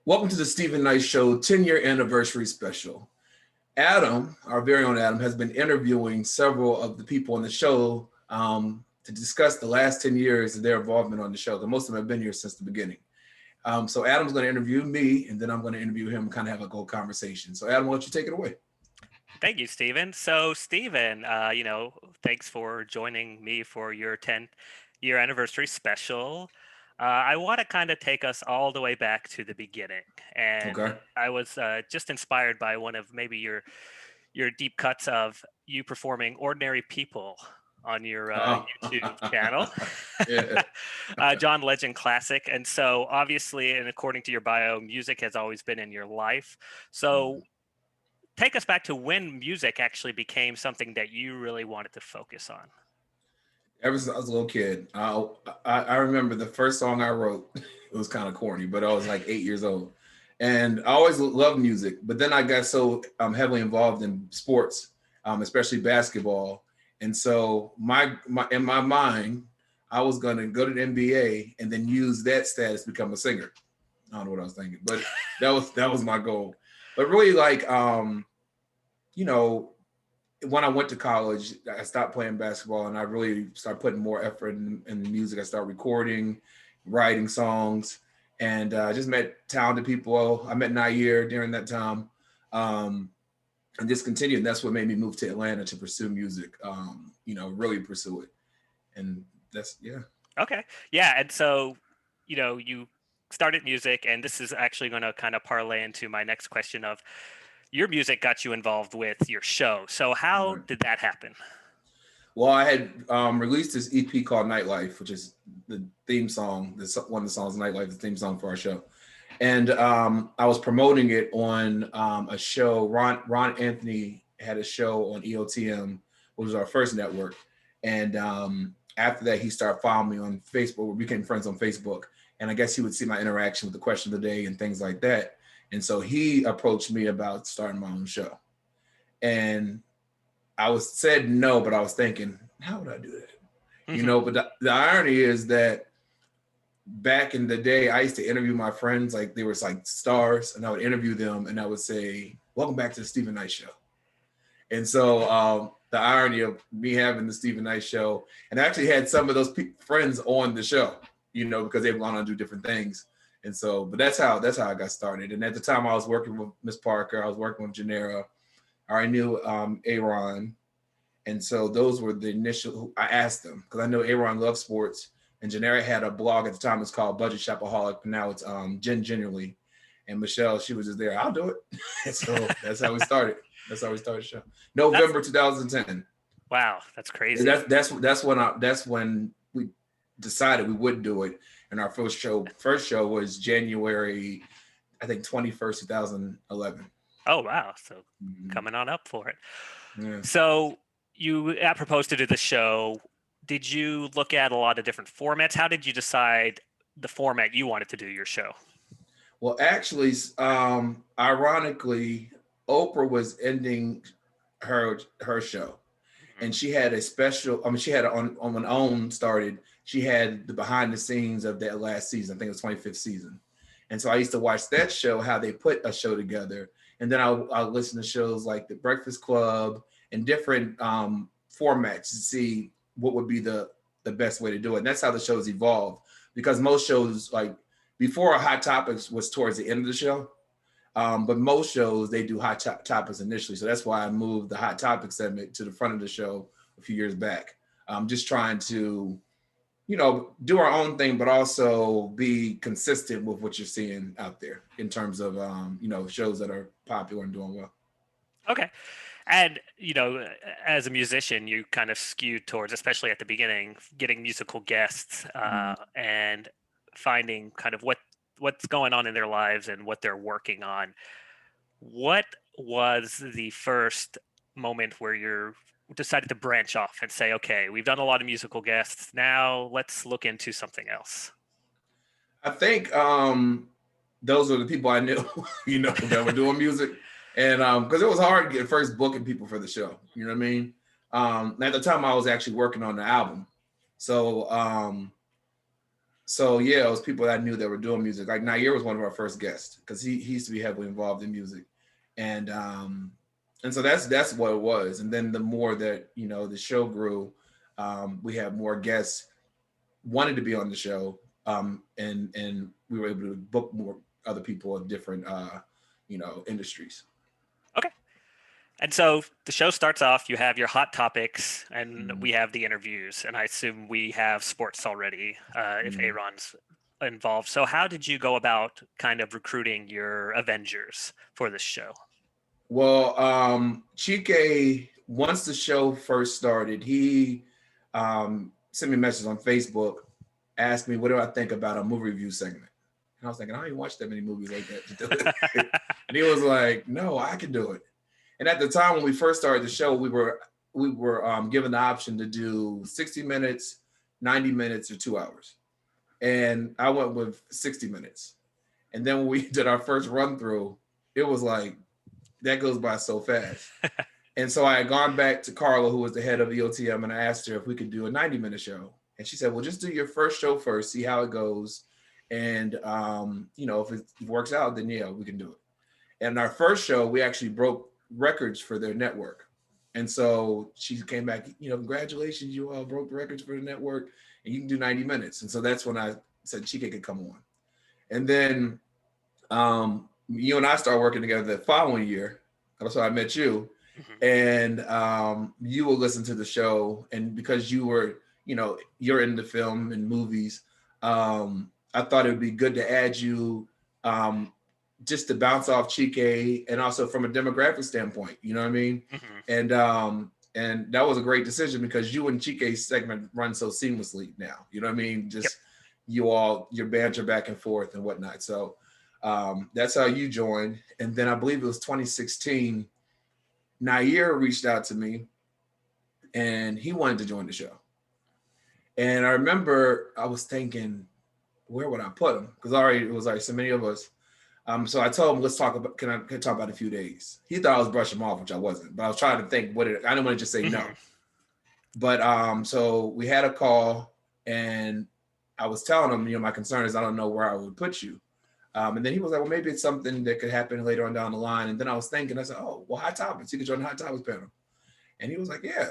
Welcome to the Stephen Knight Show 10-year anniversary special. Adam, our very own Adam, has been interviewing several of the people on the show to discuss the last 10 years of their involvement on the show. And most of them have been here since the beginning. So Adam's going to interview me, and then I'm going to interview him and kind of have a whole conversation. So Adam, why don't you take it away? Thank you, Stephen. So, Stephen, thanks for joining me for your 10th year anniversary special. I want to kind of take us all the way back to the beginning, and Okay. I was just inspired by one of maybe your deep cuts of you performing "Ordinary People" on your Oh. YouTube channel, Yeah. John Legend classic. And so, obviously, and according to your bio, music has always been in your life. So, take us back to when music actually became something that you really wanted to focus on. Ever since I was a little kid, I remember the first song I wrote. It was kind of corny, but I was like 8 years old, and I always loved music. But then I got so heavily involved in sports, especially basketball, and so my in my mind, I was going to go to the NBA and then use that status to become a singer. I don't know what I was thinking, but that was my goal. But really, like you know, when I went to college, I stopped playing basketball and I really started putting more effort in the music. I started recording, writing songs, and I just met talented people. I met Nair during that time, um, and just continued. And that's what made me move to Atlanta to pursue music. Really pursue it. And that's yeah. Okay. Yeah. And so, you started music, and this is actually going to kind of parlay into my next question of your music got you involved with your show. So, how Right. did that happen? Well, I had released this EP called Nightlife, which is the theme song. One of the songs, Nightlife, the theme song for our show. And I was promoting it on a show. Ron Anthony had a show on EOTM, which was our first network. And after that, he started following me on Facebook. We became friends on Facebook. And I guess he would see my interaction with the question of the day and things like that. And so he approached me about starting my own show. And I was said no, but I was thinking, how would I do that? But the irony is that back in the day, I used to interview my friends like they were like stars, and I would interview them, and I would say, "Welcome back to the Stephen Knight Show." And so the irony of me having the Stephen Knight Show, and I actually had some of those friends on the show, because they've gone on to do different things. And so, but that's how I got started. And at the time, I was working with Miss Parker, I was working with Janera. I already knew Aaron. And so those were the initial. I asked them because I know Aaron loves sports, and Janera had a blog at the time. It's called Budget Shopaholic, but now it's Jen Generally. And Michelle, she was just there. I'll do it. And so that's how we started. That's how we started the show. That's November 2010. wow. That's And crazy. that's when we decided we would do it. And our first show was January, I think 21st, 2011. Oh, wow. So, Mhm. coming on up for it. Yeah. So, you proposed to do the show. Did you look at a lot of different formats? How did you decide the format you wanted to do your show? Well, actually, ironically, Oprah was ending her show, Mhm. and she had a special. I mean, she had on when OWN started. She had the behind the scenes of that last season. I think it was 25th season, and so I used to watch that show, how they put a show together, and then I'll listen to shows like The Breakfast Club and different formats to see what would be the best way to do it. And that's how the shows evolved, because most shows like before Hot Topics was towards the end of the show. But most shows they do topics initially, so that's why I moved the hot topic segment to the front of the show a few years back. Just trying to, do our own thing, but also be consistent with what you're seeing out there in terms of, shows that are popular and doing well. Okay. And, as a musician, you kind of skewed towards, especially at the beginning, getting musical guests Mhm. and finding kind of what's going on in their lives and what they're working on. What was the first moment where you decided to branch off and say, okay, we've done a lot of musical guests. Now let's look into something else? I think those are the people I knew, that were doing music, and because it was hard to get first booking people for the show. You know what I mean? At the time, I was actually working on the album, so So yeah, it was people that I knew that were doing music. Like Nair was one of our first guests because he used to be heavily involved in music, and so that's what it was. And then the more that the show grew, we had more guests wanted to be on the show, and we were able to book more other people of different industries. Okay. And so the show starts off, you have your hot topics, and Mm-hmm. we have the interviews. And I assume we have sports already if Mm-hmm. Aaron's involved. So how did you go about kind of recruiting your Avengers for this show? Well, Chike, once the show first started, he sent me a message on Facebook, asked me what do I think about a movie review segment. And I was thinking, I don't even watch that many movies like that to do it. And he was like, no, I can do it. And at the time when we first started the show, we were given the option to do 60 minutes, 90 minutes, or 2 hours. And I went with 60 minutes. And then when we did our first run through, it was like, that goes by so fast. And so I had gone back to Carla, who was the head of EOTM, and I asked her if we could do a 90-minute show. And she said, well, just do your first show first, see how it goes. And, if it works out, then yeah, we can do it. And our first show, we actually broke records for their network. And so she came back, congratulations, you all broke records for the network and you can do 90 minutes. And so that's when I said Chike could come on. And then you and I started working together the following year. That's why I met you. Mm-hmm. And you will listen to the show. And because you were, you're in the film and movies, I thought it would be good to add you just to bounce off Chike and also from a demographic standpoint, you know what I mean? Mm-hmm. And that was a great decision because you and Chike's segment run so seamlessly now, you know what I mean? Just your banter back and forth and whatnot. So that's how you joined. And then I believe it was 2016, Nair reached out to me and he wanted to join the show. And I remember I was thinking, where would I put him? Because it was so many of us. So I told him, let's talk about, can I talk about a few days? He thought I was brushing him off, which I wasn't, but I was trying to think I didn't want to just say no. But so we had a call and I was telling him, my concern is I don't know where I would put you. And then he was like, well, maybe it's something that could happen later on down the line. And then I was thinking, I said, oh, well, Hot Topics, you could join the Hot Topics panel. And he was like, yeah.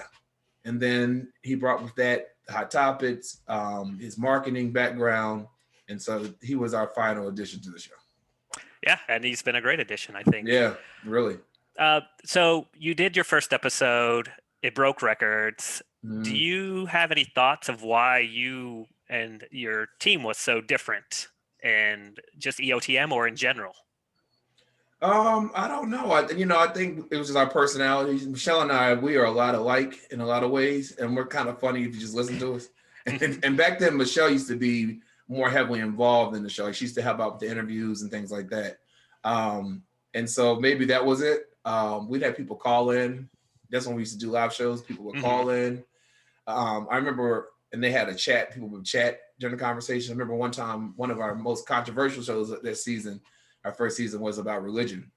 And then he brought with that Hot Topics, his marketing background. And so he was our final addition to the show. Yeah, and he's been a great addition, I think. Yeah, really. So you did your first episode. It broke records. Mm. Do you have any thoughts of why you and your team was so different, and just EOTM or in general? I don't know. I think it was just our personalities. Michelle and I, we are a lot alike in a lot of ways, and we're kind of funny if you just listen to us. And back then, Michelle used to be more heavily involved in the show. Like she used to help out with the interviews and things like that. And so maybe that was it. We'd have people call in. That's when we used to do live shows. People would call in. I remember, and they had a chat. People would chat during the conversation. I remember one time, one of our most controversial shows that season, our first season, was about religion,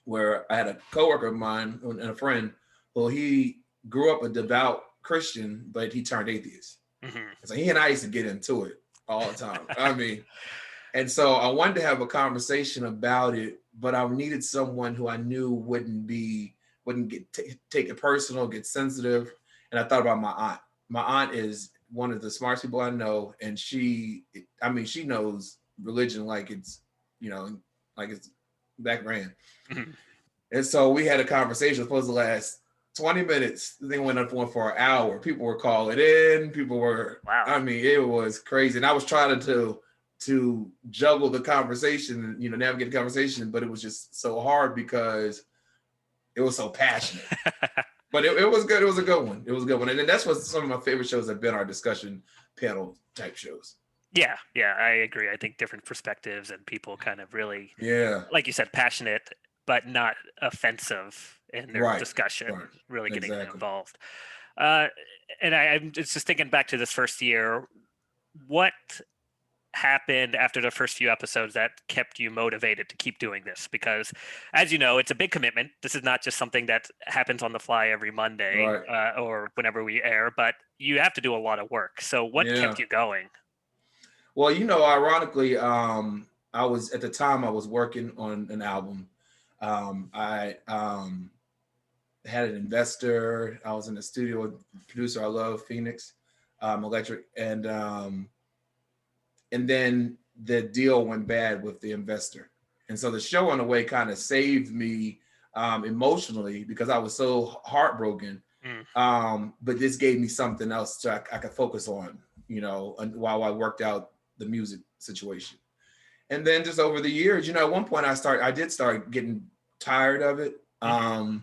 where I had a coworker of mine and a friend who he grew up a devout Christian, but he turned atheist. So he and I used to get into it all the time. I mean, and so I wanted to have a conversation about it, but I needed someone who I knew wouldn't take it personal, get sensitive. And I thought about my aunt. My aunt is one of the smartest people I know, and she knows religion like it's, like it's background. And so we had a conversation supposed to last 20 minutes. The thing went on for an hour. People were calling in. People were, wow. I mean, it was crazy. And I was trying to juggle the conversation, navigate the conversation, but it was just so hard because it was so passionate. But it was good. It was a good one. It was a good one. And then that's what some of my favorite shows have been, our discussion panel type shows. Yeah, I agree. I think different perspectives and people kind of really, like you said, passionate, but not offensive in their discussion, really getting involved. And I'm just thinking back to this first year, what happened after the first few episodes that kept you motivated to keep doing this? Because as you know, it's a big commitment. This is not just something that happens on the fly every Monday or whenever we air, but you have to do a lot of work. So what kept you going? Well, ironically, I was at the time I was working on an album. I had an investor. I was in the studio with a producer I love, Phoenix Electric, and then the deal went bad with the investor, and so the show in a way kind of saved me emotionally because I was so heartbroken. Mm. But this gave me something else I could focus on, while I worked out the music situation. And then just over the years, at one point I did start getting tired of it. But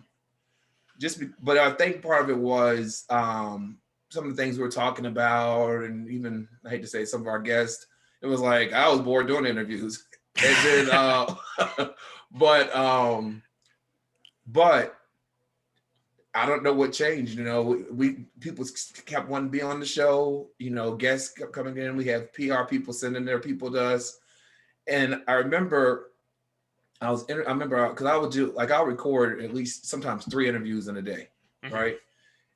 I think part of it was some of the things we were talking about, and even I hate to say some of our guests. It was like I was bored doing interviews, and then, but but I don't know what changed. We people kept wanting to be on the show. Guests kept coming in. We have PR people sending their people to us, and I remember because I would do I'll record at least sometimes 3 interviews in a day, right?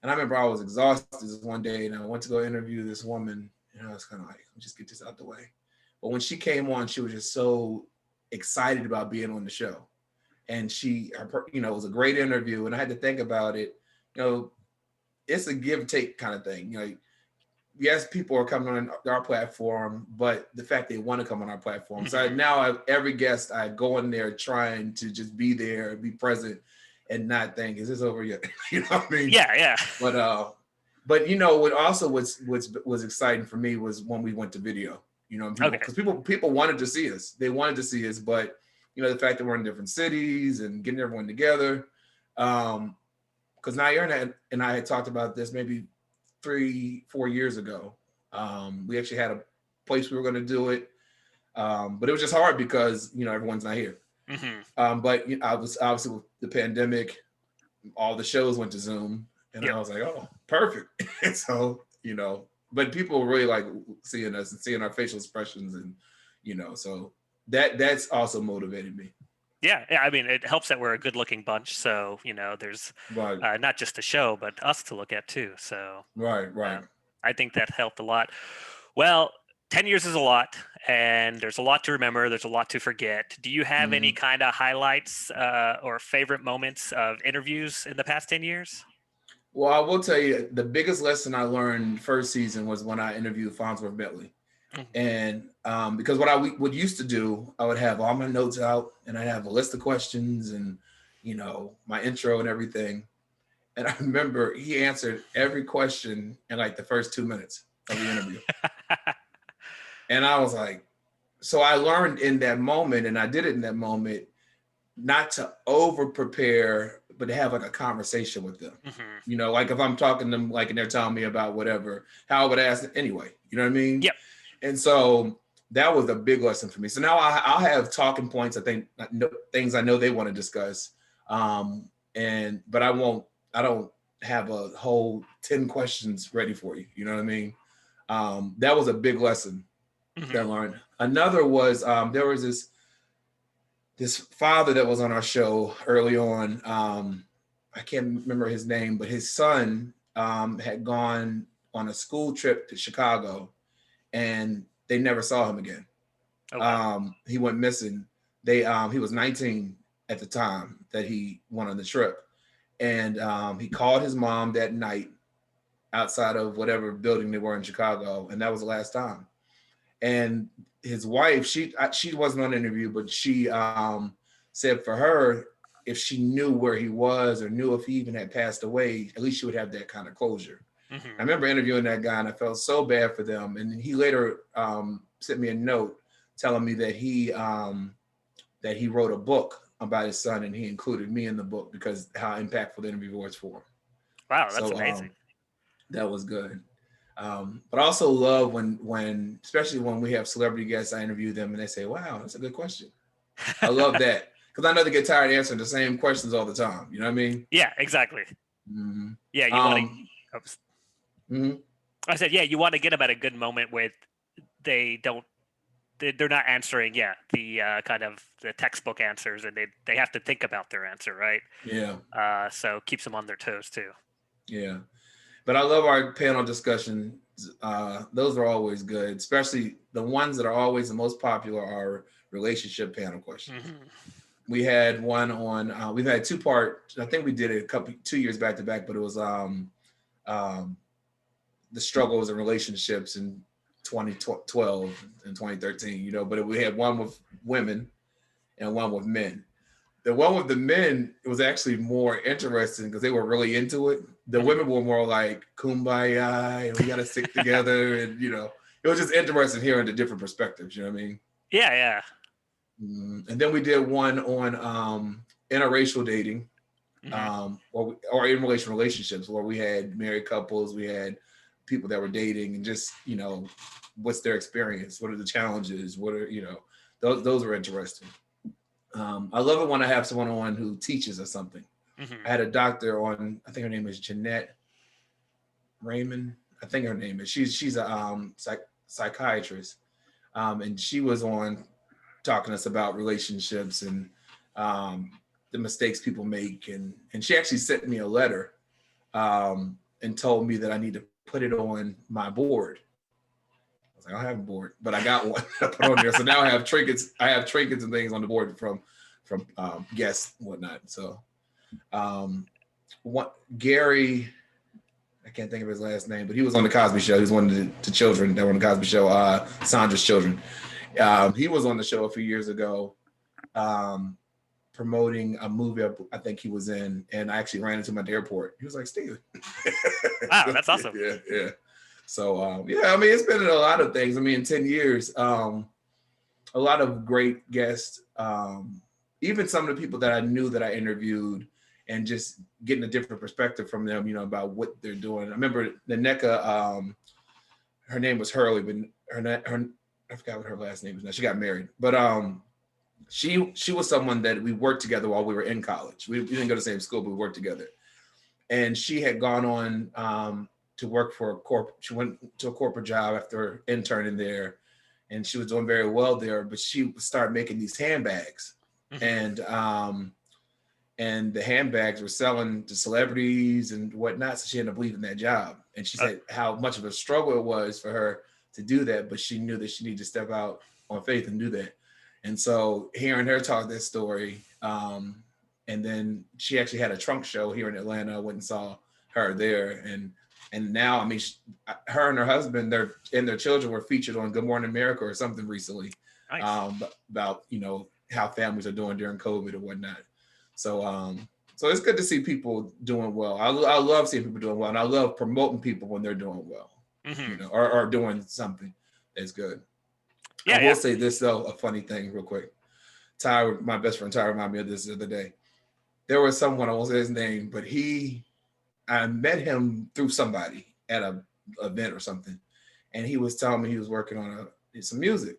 And I remember I was exhausted this one day, and I went to go interview this woman, and I was kind of like, just get this out the way. But when she came on, she was just so excited about being on the show, and it was a great interview. And I had to think about it. It's a give take kind of thing. Yes, people are coming on our platform, but the fact they want to come on our platform. So every guest, I go in there trying to just be there, be present, and not think, is this over yet? You know what I mean? Yeah. But what also was exciting for me was when we went to video. Because people wanted to see us. They wanted to see us, but the fact that we're in different cities and getting everyone together. Because Nair and I had talked about this maybe 3-4 years ago. We actually had a place we were going to do it, but it was just hard because everyone's not here. But I was obviously with the pandemic, all the shows went to Zoom, and I was like, oh, perfect. And so but people really like seeing us and seeing our facial expressions, and so that's also motivated me. Yeah, I mean, it helps that we're a good-looking bunch, so there's not just the show, but us to look at too. So right. I think that helped a lot. Well, 10 years is a lot, and there's a lot to remember. There's a lot to forget. Do you have any kind of highlights or favorite moments of interviews in the past 10 years? Well, I will tell you, the biggest lesson I learned first season was when I interviewed Farnsworth Bentley. And because what I would used to do, I would have all my notes out, and I'd have a list of questions and, my intro and everything. And I remember he answered every question in like the first 2 minutes of the interview. And I was like, so I learned in that moment, and I did it in that moment, not to over prepare, but to have like a conversation with them. Like if I'm talking to them, like, and they're telling me about whatever, how I would ask them anyway. You know what I mean? Yep. And so that was a big lesson for me. So now I'll have talking points. I think things I know they want to discuss. But I don't have a whole 10 questions ready for you. You know what I mean? That was a big lesson that I learned. Another was there was this father that was on our show early on. I can't remember his name, but his son had gone on a school trip to Chicago, and they never saw him again. Okay. He went missing. He was 19 at the time that he went on the trip. And he called his mom that night outside of whatever building they were in Chicago. And that was the last time. And his wife, she wasn't on the interview, but she said for her, if she knew where he was or knew if he even had passed away, at least she would have that kind of closure. I remember interviewing that guy, and I felt so bad for them. And he later sent me a note telling me that he wrote a book about his son, and he included me in the book because how impactful the interview was for him. Wow, that's amazing. That was good. But I also love when, especially when we have celebrity guests, I interview them and they say, wow, that's a good question. I love that because I know they get tired of answering the same questions all the time. You know what I mean? Yeah, exactly. Yeah, you want to... I said, yeah, you want to get them at a good moment where they're not answering, the kind of the textbook answers, and they have to think about their answer, right? Yeah. So keeps them on their toes too. Yeah. But I love our panel discussion Those are always good, especially the ones that are always the most popular are relationship panel questions. Mm-hmm. We had one on. We've had 2 part. I think we did it 2 years back to back, but it was um, the struggles in relationships in 2012 and 2013. But we had one with women and one with men. The one with the men, it was actually more interesting because they were really into it. The women were more like kumbaya and we got to stick together, and it was just interesting hearing the different perspectives. You know what I mean? Yeah, yeah. And then we did one on interracial dating, Mm-hmm. or in relationships, where we had married couples, we had people that were dating, and just what's their experience, what are the challenges, what are those are interesting. I love it when I have someone on who teaches us something. Mm-hmm. I had a doctor on, I think her name is Jeanette Raymond. I think her name is. She's a psychiatrist, and she was on talking to us about relationships and um, the mistakes people make, and she actually sent me a letter and told me that I need to put it on my board. I was like, I don't have a board, but I got one. I put on there, so now I have trinkets. I have trinkets and things on the board from guests and whatnot. So, what Gary, I can't think of his last name, but he was on the Cosby Show. He was one of the children that were on the Cosby Show. Sandra's children. He was on the show a few years ago, promoting a movie I think he was in, and I actually ran into him at the airport. He was like, Steve. Wow, that's awesome. Yeah. So, I mean, it's been a lot of things. I mean, in 10 years, a lot of great guests, even some of the people that I knew that I interviewed, and just getting a different perspective from them, about what they're doing. I remember the NECA, her name was Hurley, but her I forgot what her last name is now. She got married, but she was someone that we worked together while we were in college. We didn't go to the same school, but we worked together. And she had gone on to work for a corp. She went to a corporate job after interning there, and she was doing very well there. But she started making these handbags, and the handbags were selling to celebrities and whatnot. So she ended up leaving that job. And she said how much of a struggle it was for her to do that, but she knew that she needed to step out on faith and do that. And so hearing her talk this story, and then she actually had a trunk show here in Atlanta. I went and saw her there, and now, I mean, her and her husband, their children were featured on Good Morning America or something recently. Nice. About how families are doing during COVID or whatnot. So it's good to see people doing well. I love seeing people doing well, and I love promoting people when they're doing well, or doing something that's good. Yeah, I will say this though, a funny thing real quick. Ty, my best friend Ty, reminded me of this the other day. There was someone, I won't say his name, but I met him through somebody at a event or something, and he was telling me he was working on some music.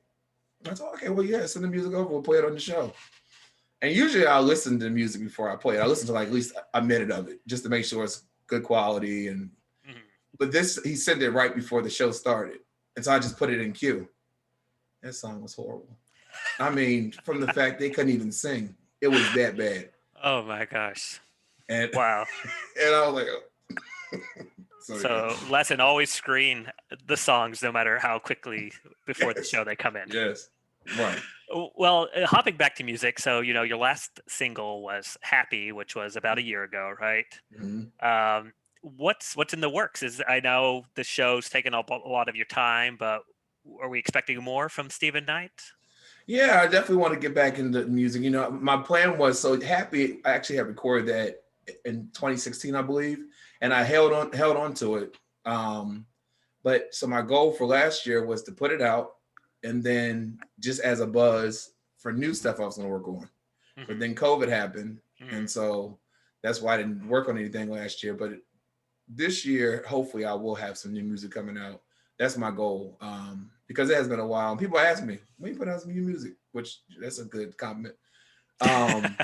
I thought, okay, well, yeah, send the music over, we'll play it on the show. And usually I'll listen to the music before I play it. I listen to like at least a minute of it just to make sure it's good quality. But he sent it right before the show started. And so I just put it in queue. That song was horrible. I mean, from the fact they couldn't even sing, it was that bad. Oh my gosh. And wow. And I was like, So lesson, always screen the songs no matter how quickly before the show they come in. Yes. Right. Well, hopping back to music, so your last single was "Happy," which was about a year ago, right? Mm-hmm. What's in the works? I know the show's taken up a lot of your time, but are we expecting more from Stephen Knight? Yeah, I definitely want to get back into music. My plan was "Happy." I actually had recorded that in 2016, I believe, and I held on to it. But so my goal for last year was to put it out, and then just as a buzz for new stuff I was going to work on. Mm-hmm. But then COVID happened, and so that's why I didn't work on anything last year. But this year, hopefully, I will have some new music coming out. That's my goal, because it has been a while. And people ask me, when you put out some new music, which that's a good compliment. And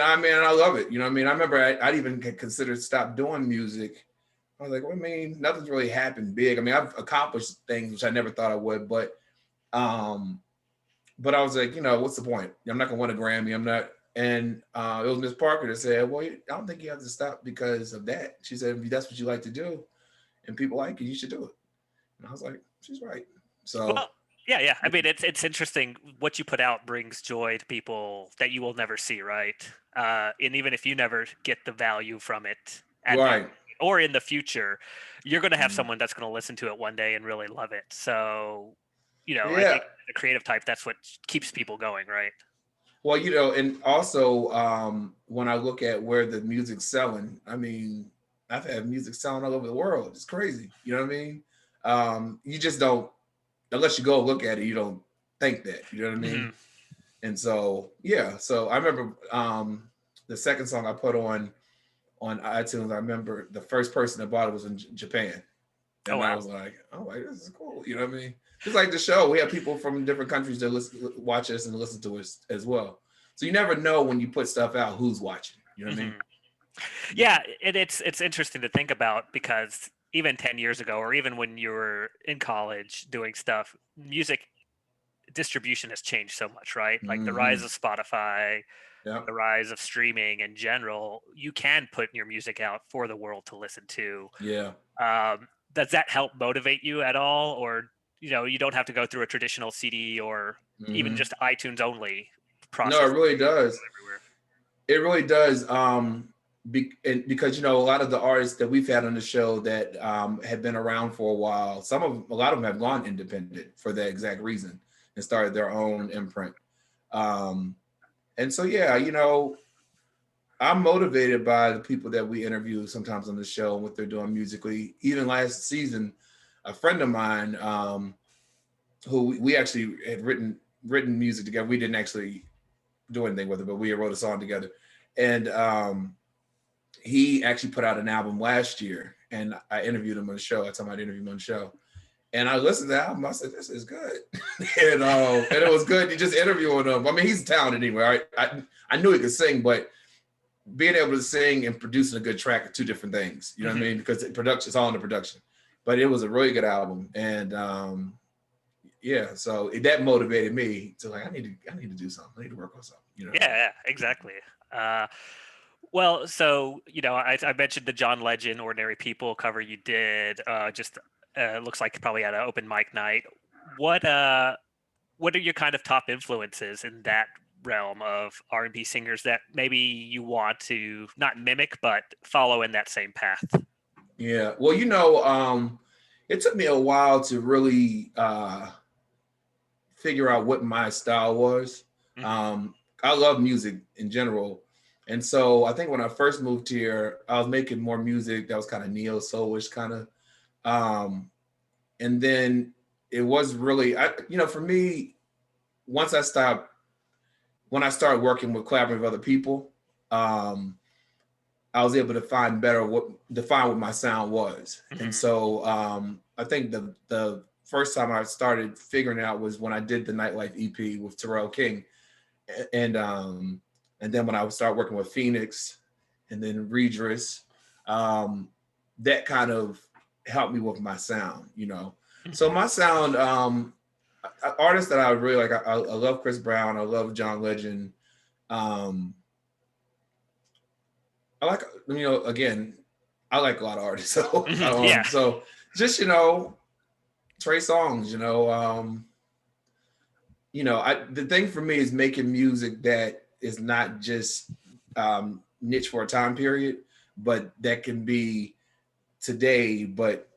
I love it. I remember I'd even considered stop doing music. I was like, well, nothing's really happened big. I've accomplished things which I never thought I would, but I was like, what's the point? I'm not gonna win a Grammy. I'm not. And it was Miss Parker that said, well, I don't think you have to stop because of that. She said, if that's what you like to do, and people like it, you should do it. And I was like, she's right. So Well, yeah, yeah. I mean, it's interesting. What you put out brings joy to people that you will never see, right? And even if you never get the value from it at that right. point, or in the future, you're going to have Mhm. someone that's going to listen to it one day and really love it. So, I Yeah. think the creative type, that's what keeps people going, right? Well, and also when I look at where the music's selling, I mean, I've had music selling all over the world. It's crazy. You know what I mean? You just don't, unless you go look at it, you don't think that. You know what I mean? Hmm. And so, yeah. So I remember the second song I put on iTunes. I remember the first person that bought it was in Japan, Oh, and I wow. was like, "Oh, like this is cool." You know what I mean? Just like the show, we have people from different countries that watch us and listen to us as well. So you never know when you put stuff out who's watching. You know what I mean? Hmm. Yeah, it's interesting to think about because even 10 years ago, or even when you were in college doing stuff, music distribution has changed so much, right? Like the rise Mm-hmm. of Spotify, Yeah. the rise of streaming in general, you can put your music out for the world to listen to. Yeah. Does that help motivate you at all? Or, you don't have to go through a traditional CD or even Mm-hmm. just iTunes only No, process it really does. everywhere. It really does. And because a lot of the artists that we've had on the show that have been around for a while, a lot of them have gone independent for that exact reason and started their own imprint. Um, and so, yeah, I'm motivated by the people that we interview sometimes on the show and what they're doing musically. Even last season, a friend of mine who we actually had written music together. We didn't actually do anything with it, but we wrote a song together. And he actually put out an album last year, and I interviewed him on the show. I told him I'd interview him on the show, and I listened to the album. I said, "This is good," and it was good. You just interviewing him. I mean, he's talented anyway. Right? I knew he could sing, but being able to sing and producing a good track are two different things. You know what I Hmm. mean? Because it's all in the production. But it was a really good album, and yeah, so that motivated me to like, I need to do something. I need to work on something. Yeah, yeah, exactly. Uh, well, so I mentioned the John Legend "Ordinary People" cover you did. Just looks like probably at an open mic night. What uh, what are your kind of top influences in that realm of R&B singers that maybe you want to not mimic but follow in that same path? Yeah. Well, it took me a while to really figure out what my style was. Hmm. Um, I love music in general. And so I think when I first moved here, I was making more music that was kind of neo soulish kind of. Um, and then it was really, for me, once when I started working with collaborating with other people, um, I was able to define what my sound was. And Hmm. so I think the first time I started figuring it out was when I did the Nightlife EP with Terrell King, and and then when I would start working with Phoenix, and then Redress, um, that kind of helped me with my sound. So Hmm. my sound, artists that I really like, I love Chris Brown, I love John Legend. Um, I like, again, I like a lot of artists. So, Hmm. Yeah. so just, Trey Songz, the thing for me is making music that is not just niche for a time period, but that can be today, but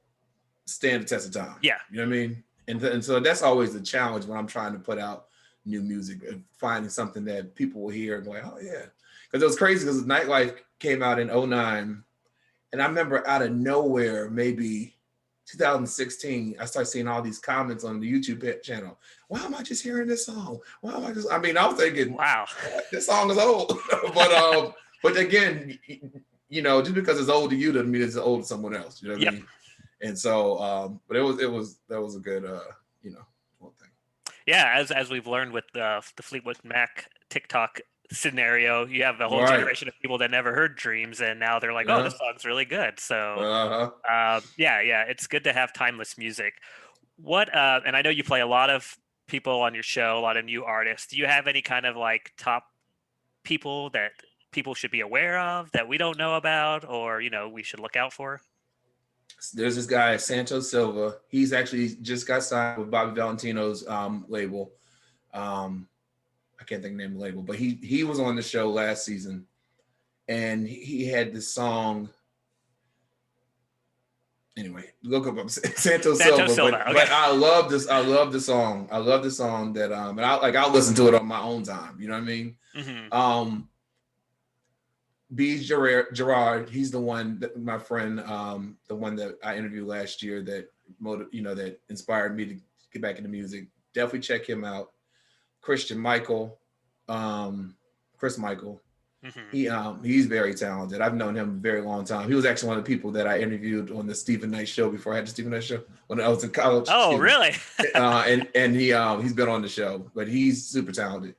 stand the test of time. Yeah. You know what I mean? And so that's always the challenge when I'm trying to put out new music, finding something that people will hear and go, oh yeah. Because it was crazy because Nightlife came out in '09, and I remember out of nowhere, maybe 2016, I started seeing all these comments on the YouTube channel. Why am I just hearing this song? Why am I just? I mean, I was thinking, Wow. what? This song is old, but again, just because it's old to you doesn't mean it's old to someone else. You know what I Yep. mean? And so, but that was a good, one thing. Yeah, as we've learned with the Fleetwood Mac TikTok scenario, you have a whole Right. generation of people that never heard Dreams, and now they're like, "Oh, Uh this song's really good." So, huh. yeah, yeah, it's good to have timeless music. And I know you play a lot of people on your show, a lot of new artists. Do you have any kind of like top people that people should be aware of that we don't know about, or we should look out for? There's this guy, Santos Silva. He's actually just got signed with Bobby Valentino's label. I can't think of the name of the label, but he was on the show last season, and he had this song. Anyway, look up Santos Silva. Silva. But Okay. but I love this. I love the song. I love the song that and I'll listen to it on my own time. You know what I mean? Mm-hmm. B. Gerard, he's the one that my friend, the one that I interviewed last year that that inspired me to get back into music. Definitely check him out. Christian Michael, Chris Michael. Mm-hmm. He's very talented. I've known him a very long time. He was actually one of the people that I interviewed on the Stephen Knight show before I had the Stephen Knight show when I was in college. Oh, really? And he's been on the show, but he's super talented.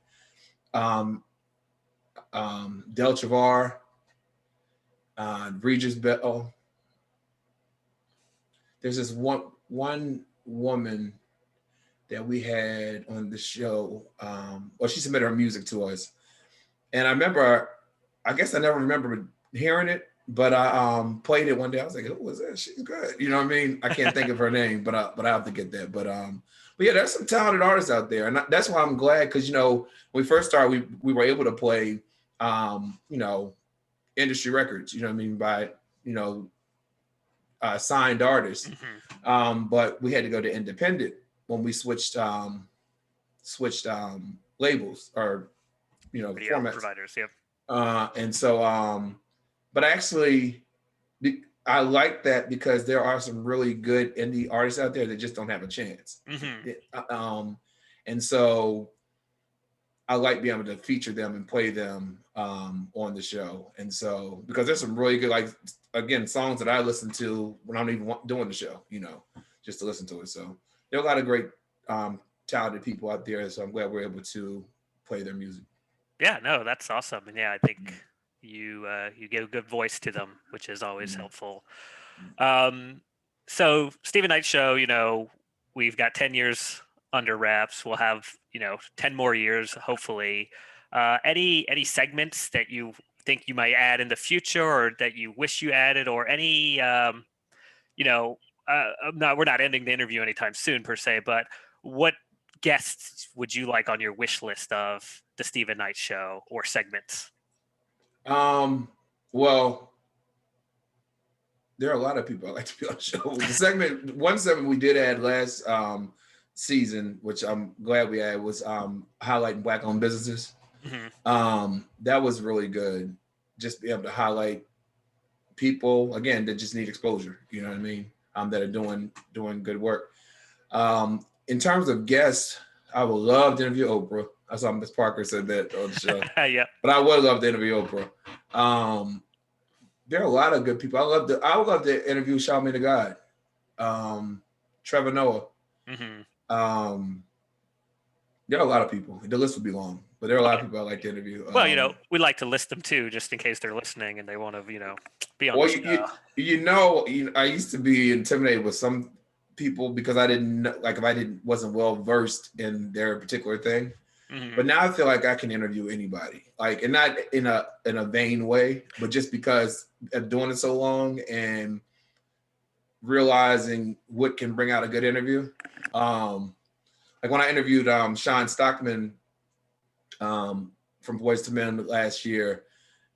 Del Travar, Regis Bell. There's this one woman that we had on the show. She submitted her music to us, and I guess I never remember hearing it, but I played it one day. I was like, "Who was that? She's good." You know what I mean? I can't think of her name, but I have to get that. But yeah, there's some talented artists out there, and that's why I'm glad because when we first started, we were able to play industry records. You know what I mean by signed artists, but we had to go to independent when we switched labels or Video formats. providers. Yep. And so, but actually, I like that because there are some really good indie artists out there that just don't have a chance. And so I like being able to feature them and play them on the show. And so, because there's some really good, songs that I listen to when I'm even doing the show, just to listen to it. So there are a lot of great talented people out there. So I'm glad we're able to play their music. Yeah, no, that's awesome. And yeah, I think you give a good voice to them, which is always helpful. So Stephen Knight show, we've got 10 years under wraps. We'll have 10 more years, hopefully. Any segments that you think you might add in the future, or that you wish you added, or any we're not ending the interview anytime soon per se, but what guests would you like on your wish list of the Stephen Knight show or segments? Well, there are a lot of people I'd like to be on the show. One segment we did add last season, which I'm glad we had, was highlighting Black-owned businesses. That was really good. Just be able to highlight people again that just need exposure. You know what I mean? That are doing good work. In terms of guests, I would love to interview Oprah. I saw Miss Parker said that on the show. Yeah. But I would love to interview Oprah. There are a lot of good people. I would love to interview Charlamagne the God, Trevor Noah. There are a lot of people. The list would be long, but there are a lot of people I'd like to interview. Well, we like to list them too, just in case they're listening and they want to, be on the show. I used to be intimidated with some people because I didn't if I wasn't well versed in their particular thing. But now I feel like I can interview anybody, and not in a vain way, but just because of doing it so long and realizing what can bring out a good interview. Like when I interviewed Sean Stockman from Boyz II Men last year,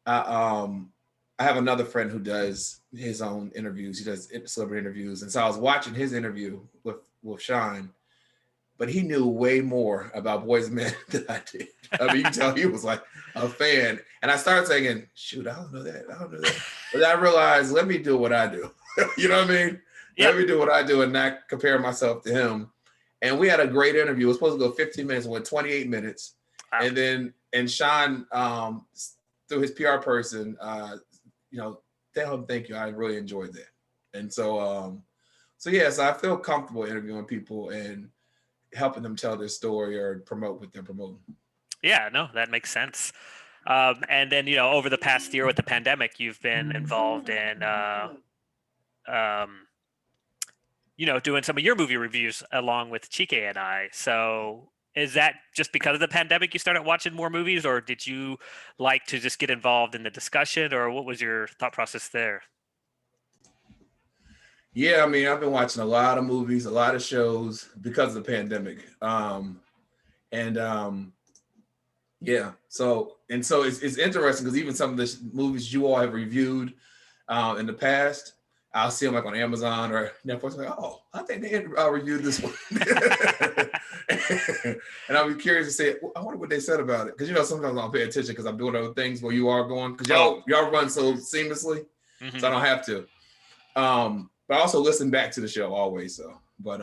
I have another friend who does his own interviews. He does celebrity interviews. And so I was watching his interview with Sean, but he knew way more about Boyz II Men than I did. I mean, you can tell he was like a fan. And I started thinking, shoot, I don't know that. But I realized, let me do what I do. You know what I mean? Yeah. Let me do what I do and not compare myself to him. And we had a great interview. It was supposed to go 15 minutes, went 28 minutes. Wow. And Sean, through his PR person, tell him thank you. I really enjoyed that. And so yes, I feel comfortable interviewing people and helping them tell their story or promote what they're promoting. Yeah, no, that makes sense. And then, over the past year with the pandemic, you've been involved in, doing some of your movie reviews along with Chike and I. So is that just because of the pandemic you started watching more movies, or did you like to just get involved in the discussion, or what was your thought process there? Yeah, I mean, I've been watching a lot of movies, a lot of shows because of the pandemic. And Yeah, so it's interesting because even some of the movies you all have reviewed in the past, I'll see them like on Amazon or Netflix. Like, oh, I think they reviewed this one, and I'll be curious to say, I wonder what they said about it, because sometimes I don't pay attention because I'm doing other things where you are going, because y'all run so seamlessly, so I don't have to. But I also listen back to the show always. So, but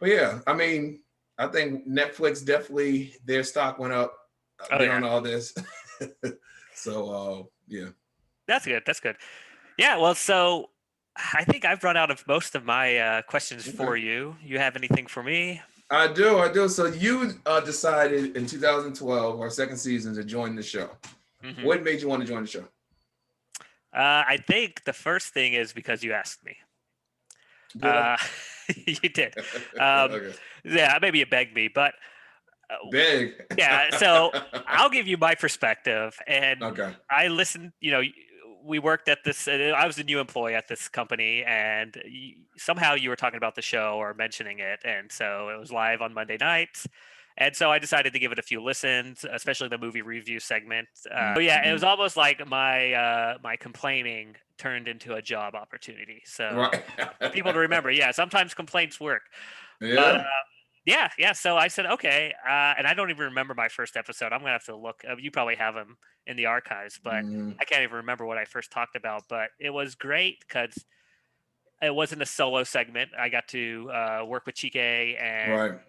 yeah, I mean, I think Netflix definitely their stock went up during all this. So yeah, that's good. That's good. Yeah. Well, so I think I've run out of most of my questions for you. You have anything for me? I do. So you decided in 2012, our second season, to join the show. Mm-hmm. What made you want to join the show? I think the first thing is because you asked me. You did. Okay. Yeah, maybe you begged me, but big. Yeah. So I'll give you my perspective, and I listened. We worked at this. I was a new employee at this company, and somehow you were talking about the show or mentioning it, and so it was live on Monday nights. And so I decided to give it a few listens, especially the movie review segment. So yeah, it was almost like my complaining turned into a job opportunity. So people to remember, yeah, sometimes complaints work. Yeah. But, yeah. So I said, okay. And I don't even remember my first episode. I'm going to have to look. You probably have them in the archives, but I can't even remember what I first talked about. But it was great because it wasn't a solo segment. I got to work with Chike, and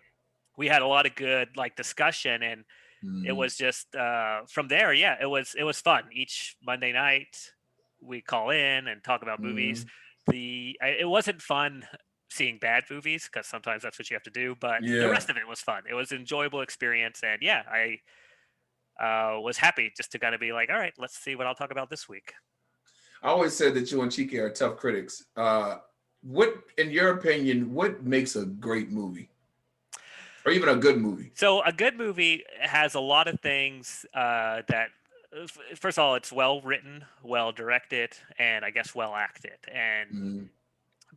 we had a lot of good discussion. And it was just from there. Yeah, it was fun. Each Monday night we call in and talk about movies. It wasn't fun seeing bad movies because sometimes that's what you have to do, but the rest of it was fun. It was an enjoyable experience, and yeah, I was happy just to kind of be like, all right, let's see what I'll talk about this week. I always said that you and Chike are tough critics. What, in your opinion, what makes a great movie, or even a good movie? So a good movie has a lot of things that. First of all, it's well written, well directed, and I guess well acted. And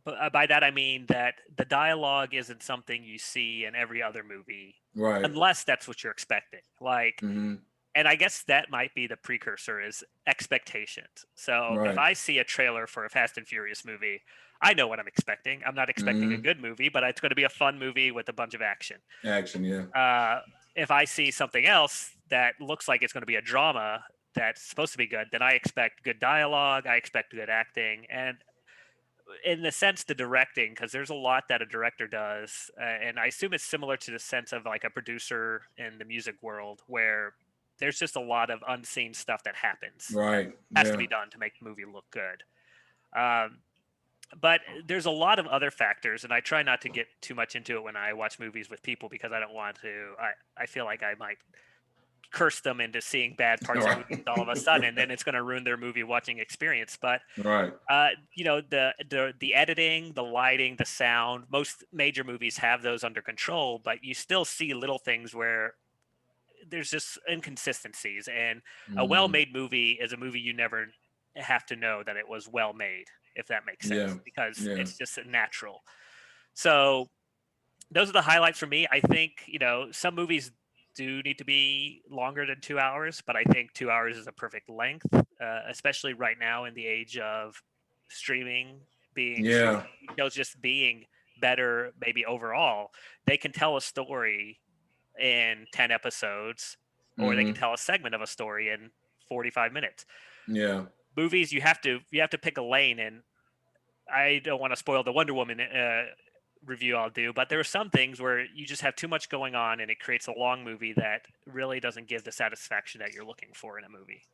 but by that I mean that the dialogue isn't something you see in every other movie, unless that's what you're expecting. And I guess that might be the precursor is expectations. So if I see a trailer for a Fast and Furious movie, I know what I'm expecting. I'm not expecting a good movie, but it's going to be a fun movie with a bunch of action. Yeah. If I see something else that looks like it's going to be a drama that's supposed to be good, then I expect good dialogue. I expect good acting. And in the sense, the directing, because there's a lot that a director does. And I assume it's similar to the sense of like a producer in the music world where there's just a lot of unseen stuff that happens. Has to be done to make the movie look good. But there's a lot of other factors, and I try not to get too much into it when I watch movies with people because I don't want to. I feel like I might curse them into seeing bad parts of movies all of a sudden, and then it's going to ruin their movie watching experience. But the editing, the lighting, the sound, most major movies have those under control, but you still see little things where there's just inconsistencies. And a well-made movie is a movie you never have to know that it was well made, if that makes sense, because it's just natural. So those are the highlights for me. I think, some movies do need to be longer than 2 hours, but I think 2 hours is a perfect length, especially right now in the age of streaming being, just being better, maybe overall. They can tell a story in 10 episodes, or they can tell a segment of a story in 45 minutes. Movies, you have to pick a lane, and I don't want to spoil the Wonder Woman review I'll do, but there are some things where you just have too much going on and it creates a long movie that really doesn't give the satisfaction that you're looking for in a movie.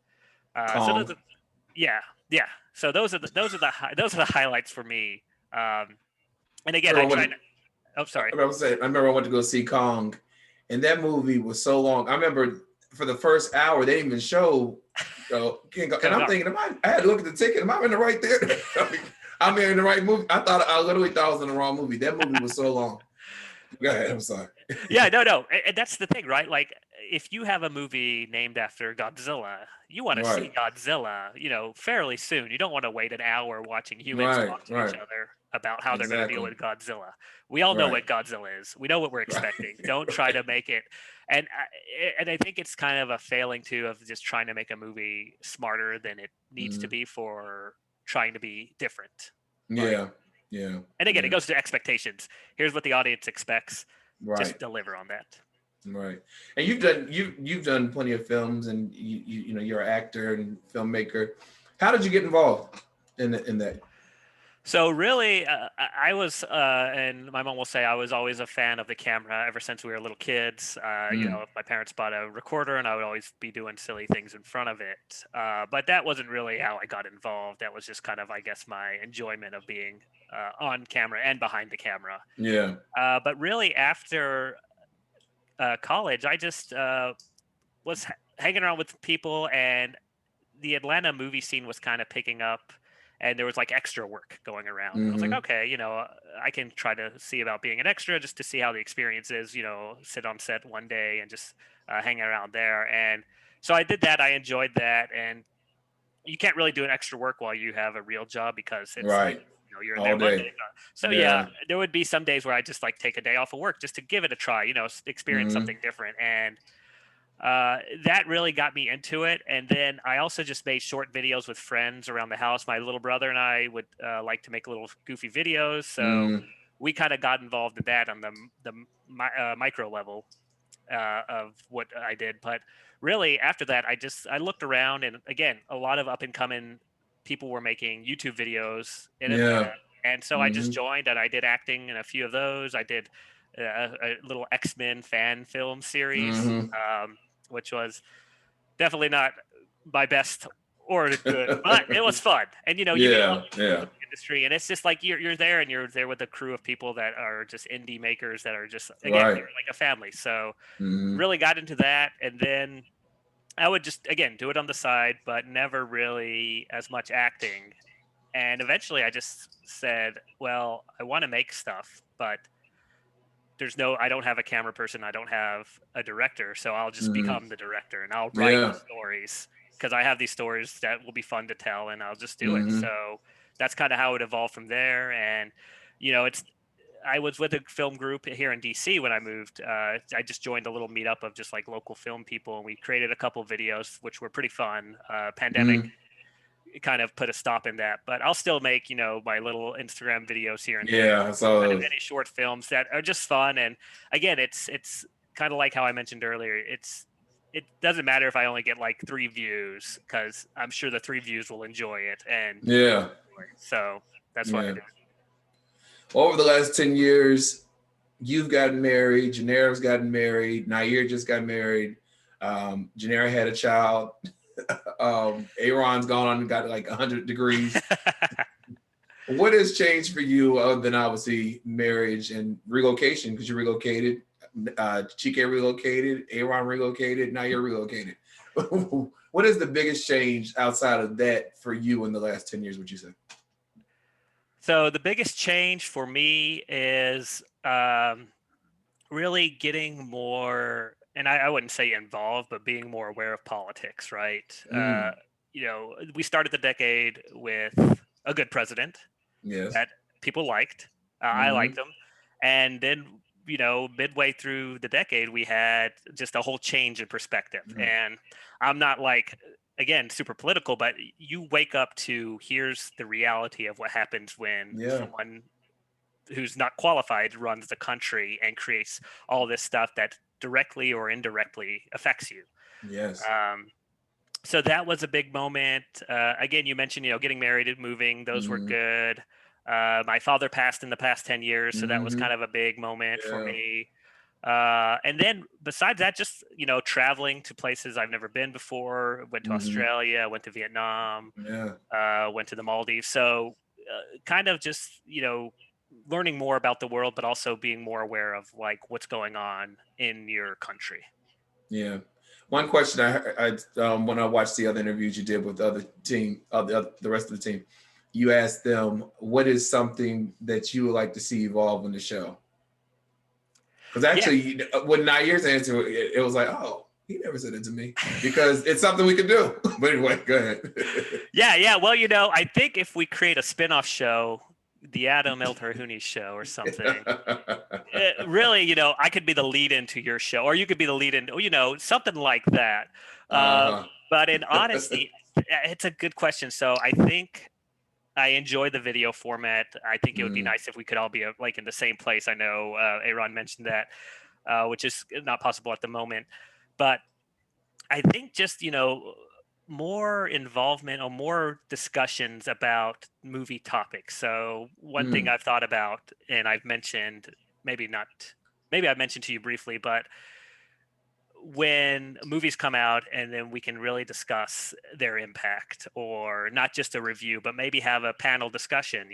So those are the highlights for me. And again, sorry. I remember I went to go see Kong, and that movie was so long. I remember for the first hour they didn't even show King Kong, and I'm thinking, I had to look at the ticket. Am I in the right theater? I'm in the right movie. I literally thought I was in the wrong movie. That movie was so long. Go ahead. I'm sorry. Yeah, no, and that's the thing, right? Like, if you have a movie named after Godzilla, you want to see Right. Godzilla, fairly soon. You don't want to wait an hour watching humans Right. talk to each Right. other about how they're going to deal Exactly. with Godzilla. We all know Right. what Godzilla is. We know what we're Right. expecting. Don't try to make it. And I think it's kind of a failing too of just trying to make a movie smarter than it needs to Mhm. be for trying to be different, right? Yeah. Yeah. And again, it Yeah. goes to expectations. Here's what the audience expects. Just Right. deliver on that. Right. And you've done plenty of films, and you're an actor and filmmaker. How did you get involved in that? So really, I was, and my mom will say I was always a fan of the camera ever since we were little kids. Mm. My parents bought a recorder, and I would always be doing silly things in front of it. But that wasn't really how I got involved. That was just kind of, I guess, my enjoyment of being on camera and behind the camera. Yeah. But really, after college, I just was hanging around with people, and the Atlanta movie scene was kind of picking up, and there was like extra work going around. I was like, Mm-hmm. okay, I can try to see about being an extra just to see how the experience is, sit on set one day and just hang around there. And so I did that. I enjoyed that. And you can't really do an extra work while you have a real job because it's like, Right. you're All there Monday. day. So yeah, Yeah. there would be some days where I just like take a day off of work just to give it a try, experience Mm-hmm. something different. And that really got me into it. And then I also just made short videos with friends around the house. My little brother and I would like to make little goofy videos. So Mm-hmm. we kind of got involved in that on the micro level of what I did. But really, after that, I looked around, and again, a lot of up and coming people were making YouTube videos in Atlanta. Yeah. And so I just Mm-hmm. joined, and I did acting in a few of those. I did a little X-Men fan film series, Mm-hmm. which was definitely not my best or good, but it was fun. And you meet a lot Yeah. of people Yeah. in the industry, and it's just like you're there, and you're there with a crew of people that are just indie makers that are just, again, Right. you're like a family. So Mm-hmm. really got into that, and then I would just again do it on the side, but never really as much acting. And eventually, I just said, well, I want to make stuff, but I don't have a camera person, I don't have a director, so I'll just Mm-hmm. become the director, and I'll write the Yeah. stories because I have these stories that will be fun to tell, and I'll just do it. Mm-hmm. So that's kind of how it evolved from there. And it's I was with a film group here in DC when I moved. I just joined a little meetup of just like local film people, and we created a couple videos which were pretty fun. Pandemic Mm-hmm. kind of put a stop in that, but I'll still make my little Instagram videos here and there, Yeah. kind of So. any short films that are just fun. And again, it's kind of like how I mentioned earlier. It doesn't matter if I only get like 3 views, because I'm sure the 3 views will enjoy it, and Yeah. so that's what I Yeah. do. Over the last 10 years, you've gotten married. Janera's gotten married. Nair just got married. Janera had a child. Aaron's gone on and got like 100 degrees. What has changed for you other than obviously marriage and relocation? Because you relocated, Chike relocated, Aaron relocated, now you're relocated. What is the biggest change outside of that for you in the last 10 years, would you say? So the biggest change for me is really getting more, and I wouldn't say involved, but being more aware of politics, right? Mm, We started the decade with a good president yes. that people liked. I liked Mm-hmm. them. And then, midway through the decade, we had just a whole change in perspective. Mm, And I'm not like, again, super political, but you wake up to here's the reality of what happens when yeah. someone who's not qualified runs the country and creates all this stuff that directly or indirectly affects you. Yes. Um, so that was a big moment. Again, you mentioned, getting married and moving; those were Mm-hmm. good. My father passed in the past 10 years, so that was Mm-hmm. kind of a big moment for Yeah. me. And then besides that, just traveling to places I've never been before. Went to Mm-hmm. Australia, went to Vietnam, Yeah. went to the Maldives. So kind of just learning more about the world, but also being more aware of like what's going on in your country. Yeah. One question when I watched the other interviews you did with the other team, the rest of the team, you asked them what is something that you would like to see evolve in the show. Because actually, when Nair's answer, it was like, oh, he never said it to me, because it's something we could do. But anyway, go ahead. Yeah. Well, I think if we create a spin-off show, the Adam El Tarhuni show or something, really, I could be the lead into your show, or you could be the lead in, something like that. But in honesty, it's a good question. So I think I enjoy the video format. I think it would be nice if we could all be like in the same place. I know Aaron mentioned that, which is not possible at the moment. But I think just, more involvement or more discussions about movie topics. So one thing I've thought about, and I've mentioned, maybe I mentioned to you briefly, but when movies come out and then we can really discuss their impact, or not just a review, but maybe have a panel discussion.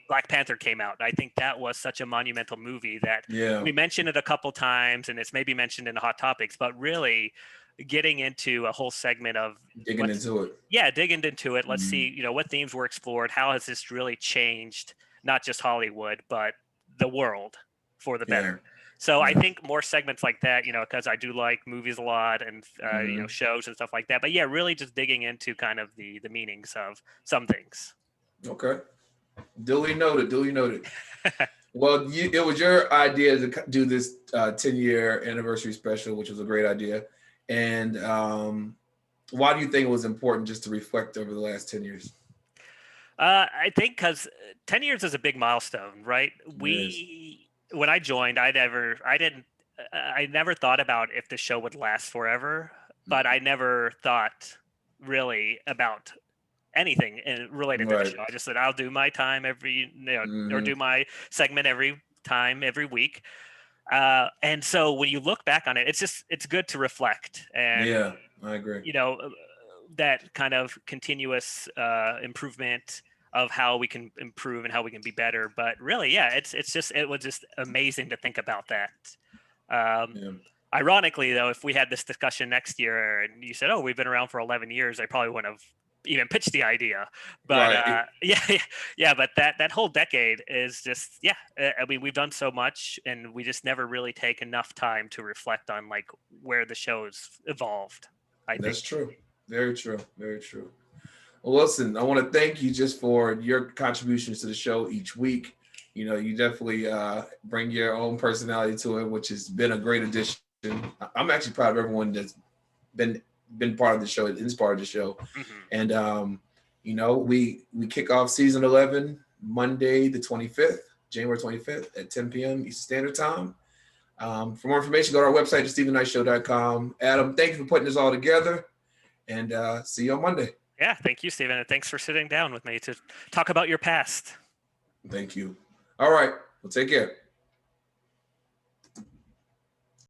Black Panther came out, and I think that was such a monumental movie that we mentioned it a couple times, and it's maybe mentioned in the Hot Topics, but really getting into a whole segment of digging into it. Yeah, digging into it. Let's see, what themes were explored. How has this really changed, not just Hollywood, but the world for the better? So I think more segments like that, because I do like movies a lot, and shows and stuff like that. But yeah, really just digging into kind of the meanings of some things. Okay, duly noted. Well, it was your idea to do this 10-year anniversary special, which was a great idea. And why do you think it was important just to reflect over the last 10 years? I think because 10 years is a big milestone, right? When I joined, I never thought about if the show would last forever, but I never thought really about anything related to the show. I just said, I'll do my time or do my segment every week. And so when you look back on it, it's good to reflect. And yeah, I agree. That kind of continuous improvement of how we can improve and how we can be better. But really, it was just amazing to think about that. Ironically, though, if we had this discussion next year and you said, "Oh, we've been around for 11 years," I probably wouldn't have even pitched the idea. But but that whole decade is just I mean, we've done so much, and we just never really take enough time to reflect on like where the show's evolved. I think that's true. Very true. Very true. Well, listen, I want to thank you just for your contributions to the show each week. You definitely bring your own personality to it, which has been a great addition. I'm actually proud of everyone that's been part of the show, is part of the show. And we kick off season 11 Monday the 25th, January 25th at 10 p.m. Eastern Standard Time. For more information, go to our website, thestevenknightshow.com. Adam, thank you for putting this all together, and see you on Monday. Yeah, thank you, Stephen, and thanks for sitting down with me to talk about your past. Thank you. All right, well, take care.